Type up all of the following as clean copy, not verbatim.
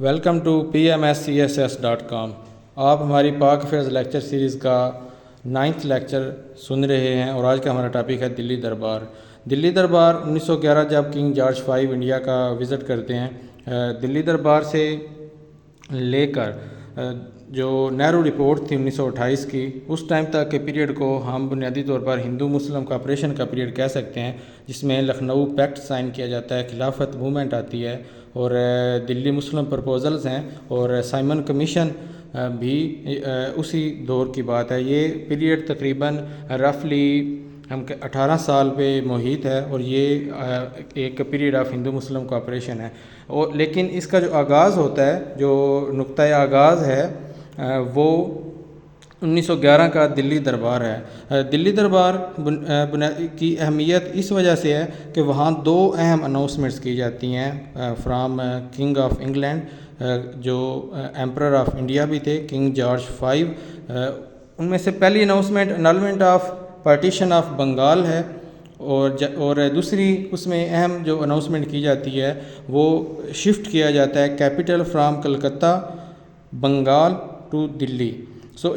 Welcome to PMSCSS.com۔ آپ ہماری پاک حافظ لیکچر سیریز کا 9th لیکچر سن رہے ہیں اور آج کا ہمارا ٹاپک ہے دلی دربار۔ دلی دربار 1911 جب کنگ جارج 5 انڈیا کا وزٹ کرتے ہیں، دلی دربار سے لے کر جو نہرو رپورٹ تھی 1928 کی، اس ٹائم تک کے پیریڈ کو ہم بنیادی طور پر ہندو مسلم کوآپریشن کا پیریڈ کہہ سکتے ہیں، جس میں لکھنؤ پیکٹ سائن کیا جاتا ہے، خلافت موومنٹ آتی ہے اور دلی مسلم پرپوزلز ہیں اور سائمن کمیشن بھی اسی دور کی بات ہے۔ یہ پیریڈ تقریباً رفلی 18 سال پہ محیط ہے اور یہ ایک period of Hindu Muslim cooperation ہے۔ اور لیکن اس کا جو آغاز ہوتا ہے، جو نقطۂ آغاز ہے، وہ 1911 کا دلی دربار ہے۔ دلی دربار کی اہمیت اس وجہ سے ہے کہ وہاں دو اہم اناؤنسمنٹس کی جاتی ہیں فرام کنگ آف انگلینڈ، جو ایمپرر آف انڈیا بھی تھے، کنگ جارج 5۔ ان میں سے پہلی announcement annulment of partition of Bengal ہے اور دوسری اس میں اہم جو اناؤنسمنٹ کی جاتی ہے وہ شفٹ کیا جاتا ہے capital from Calcutta Bengal to Delhi.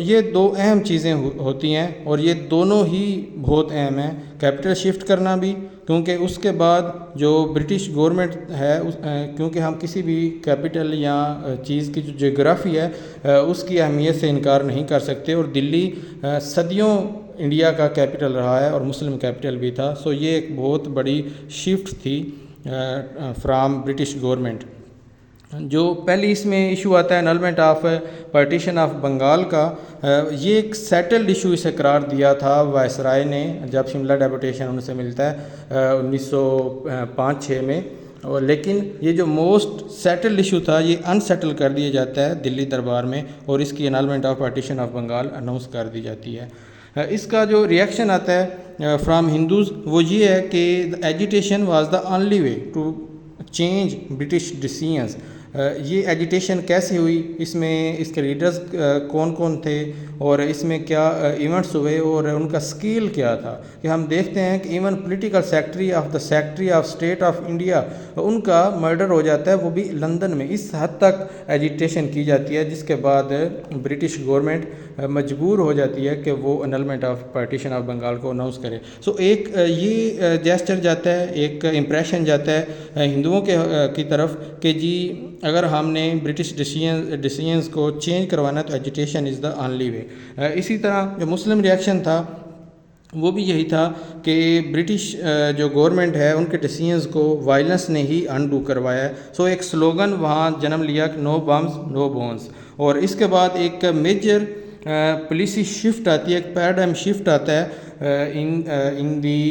یہ دو اہم چیزیں ہوتی ہیں اور یہ دونوں ہی بہت اہم ہیں، کیپٹل شفٹ کرنا بھی، کیونکہ اس کے بعد جو برٹش گورنمنٹ ہے، کیونکہ ہم کسی بھی کیپٹل یا چیز کی جو جغرافی ہے اس کی اہمیت سے انکار نہیں کر سکتے، اور دلی صدیوں انڈیا کا کیپٹل رہا ہے اور مسلم کیپٹل بھی تھا۔ یہ ایک بہت بڑی شفٹ تھی فرام برٹش گورنمنٹ۔ جو پہلی اس میں ایشو آتا ہے انالمنٹ آف پارٹیشن آف بنگال کا، یہ ایک سیٹلڈ ایشو اسے قرار دیا تھا وائسرائے نے جب شملہ ڈیپوٹیشن ان سے ملتا ہے 1905-6 میں، لیکن یہ جو موسٹ سیٹلڈ ایشو تھا یہ انسیٹل کر دیا جاتا ہے دلی دربار میں اور اس کی annulment of partition of Bengal announce کر دی جاتی ہے۔ اس کا جو ریئیکشن آتا ہے فرام ہندوز وہ یہ ہے کہ agitation was the only way to change British decisions. یہ ایجیٹیشن کیسے ہوئی، اس میں اس کے لیڈرز کون کون تھے اور اس میں کیا ایونٹس ہوئے اور ان کا سکیل کیا تھا، کہ ہم دیکھتے ہیں کہ even political secretary of the secretary of state of India, ان کا مرڈر ہو جاتا ہے، وہ بھی لندن میں۔ اس حد تک ایجیٹیشن کی جاتی ہے جس کے بعد برٹش گورنمنٹ مجبور ہو جاتی ہے کہ وہ انلمنٹ آف پارٹیشن آف بنگال کو اناؤنس کرے۔ ایک یہ جیسچر جاتا ہے، ایک امپریشن جاتا ہے ہندوؤں کی طرف کہ جی اگر ہم نے برٹش ڈیسیژنز کو چینج کروانا تو ایجیٹیشن از دا اونلی وے۔ اسی طرح جو مسلم ریئیکشن تھا وہ بھی یہی تھا کہ برٹش جو گورنمنٹ ہے ان کے ڈیسیژنز کو وائلنس نے ہی انڈو کروایا ہے۔ ایک سلوگن وہاں جنم لیا کہ نو بمز نو بونز، اور اس کے بعد ایک میجر پالیسی شفٹ آتی ہے، ایک پیراڈائم شفٹ آتا ہے ان دی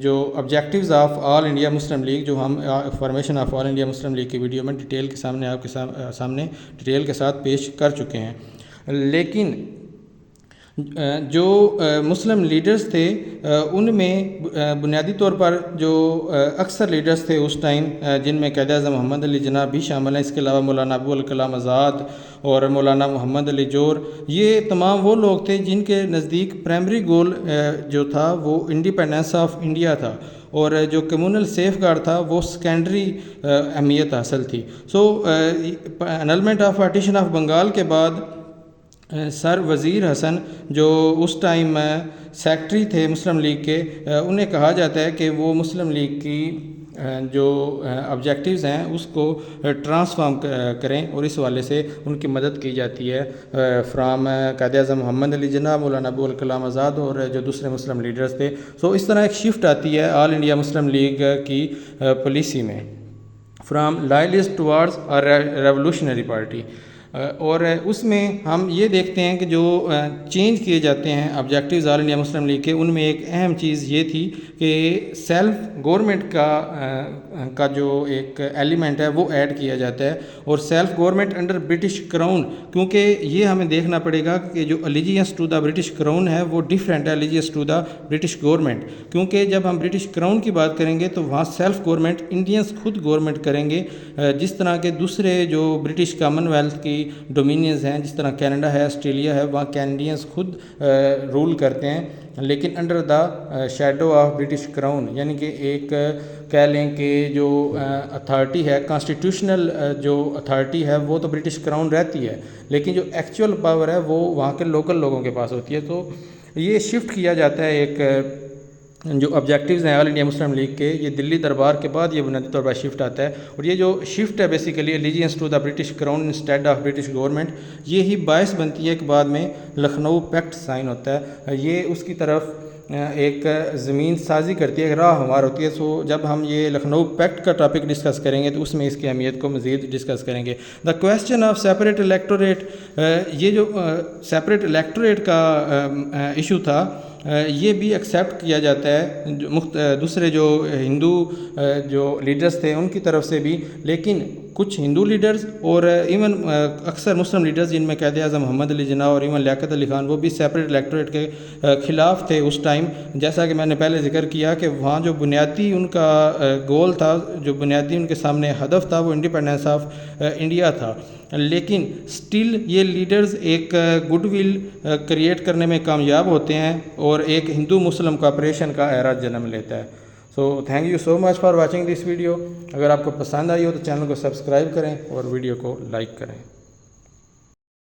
جو objectives of all India Muslim league, جو ہم formation of all India Muslim league کی ویڈیو میں ڈیٹیل کے سامنے آپ کے سامنے ڈیٹیل کے ساتھ پیش کر چکے ہیں۔ لیکن جو مسلم لیڈرز تھے ان میں بنیادی طور پر جو اکثر لیڈرز تھے اس ٹائم، جن میں قائد اعظم محمد علی جناح بھی شامل ہیں، اس کے علاوہ مولانا ابوالکلام آزاد اور مولانا محمد علی جوہر، یہ تمام وہ لوگ تھے جن کے نزدیک پرائمری گول جو تھا وہ انڈیپینڈنس آف انڈیا تھا اور جو کمیونل سیف گارڈ تھا وہ سیکنڈری اہمیت حاصل تھی۔ انلمنٹ آف پارٹیشن آف بنگال کے بعد سر وزیر حسن جو اس ٹائم سیکرٹری تھے مسلم لیگ کے، انہیں کہا جاتا ہے کہ وہ مسلم لیگ کی جو آبجیکٹیوز ہیں اس کو ٹرانسفارم کریں، اور اس حوالے سے ان کی مدد کی جاتی ہے فرام قائد اعظم محمد علی جناح، مولانا ابوالکلام آزاد اور جو دوسرے مسلم لیڈرز تھے۔ اس طرح ایک شفٹ آتی ہے آل انڈیا مسلم لیگ کی پالیسی میں فرام لائلسٹ ٹوارڈز ریولوشنری پارٹی، اور اس میں ہم یہ دیکھتے ہیں کہ جو چینج کیے جاتے ہیں آبجیکٹیوز آل انڈیا مسلم لیگ کے، ان میں ایک اہم چیز یہ تھی کہ سیلف گورنمنٹ کا جو ایک ایلیمنٹ ہے وہ ایڈ کیا جاتا ہے، اور self government under British crown, کیونکہ یہ ہمیں دیکھنا پڑے گا کہ جو الیجینس ٹو دا برٹش کراؤن ہے وہ ڈیفرنٹ ہے الیجینس ٹو دا برٹش گورنمنٹ، کیونکہ جب ہم برٹش کراؤن کی بات کریں گے تو وہاں سیلف گورنمنٹ انڈینز خود گورنمنٹ کریں گے، جس طرح کے دوسرے جو برٹش کامن ویلتھ کی ڈومینینز ہیں، جس طرح کینیڈا ہے، آسٹریلیا ہے، وہاں کینیڈینز خود رول کرتے ہیں، لیکن under the shadow of British crown, یعنی کہ ایک کہہ لیں کہ جو اتھارٹی ہے کانسٹیٹیوشنل جو اتھارٹی ہے وہ تو برٹش کراؤن رہتی ہے، لیکن جو ایکچوئل پاور ہے وہ وہاں کے لوکل لوگوں کے پاس ہوتی ہے۔ تو یہ شفٹ کیا جاتا ہے، ایک جو آبجیکٹیوز ہیں آل انڈیا مسلم لیگ کے، یہ دلی دربار کے بعد یہ بنیادی طور پر شفٹ آتا ہے، اور یہ جو شفٹ ہے basically allegiance to the British crown instead of British government, یہی باعث بنتی ہے کہ بعد میں لکھنؤ پیکٹ سائن ہوتا ہے، یہ اس کی طرف ایک زمین سازی کرتی ہے، ایک راہ ہموار ہوتی ہے۔ سو جب ہم یہ لکھنؤ پیکٹ کا ٹاپک ڈسکس کریں گے تو اس میں اس کی اہمیت کو مزید ڈسکس کریں گے۔ دا کویسچن آف سیپریٹ الیکٹوریٹ، یہ جو سیپریٹ الیکٹوریٹ کا ایشو تھا یہ بھی ایکسیپٹ کیا جاتا ہے دوسرے جو ہندو جو لیڈرز تھے ان کی طرف سے بھی، لیکن کچھ ہندو لیڈرز اور ایون اکثر مسلم لیڈرز جن میں قائد اعظم محمد علی جناح اور ایون لیاقت علی خان، وہ بھی سیپریٹ الیکٹوریٹ کے خلاف تھے اس ٹائم۔ جیسا کہ میں نے پہلے ذکر کیا کہ وہاں جو بنیادی ان کا گول تھا، جو بنیادی ان کے سامنے ہدف تھا، وہ انڈیپینڈنس آف انڈیا تھا، لیکن سٹل یہ لیڈرز ایک گڈ ول کریٹ کرنے میں کامیاب ہوتے ہیں اور ایک ہندو مسلم کوآپریشن کا ایرا جنم لیتا ہے۔ So thank you so much for watching this video. اگر آپ کو پسند آئی ہو تو چینل کو سبسکرائب کریں اور ویڈیو کو لائک کریں۔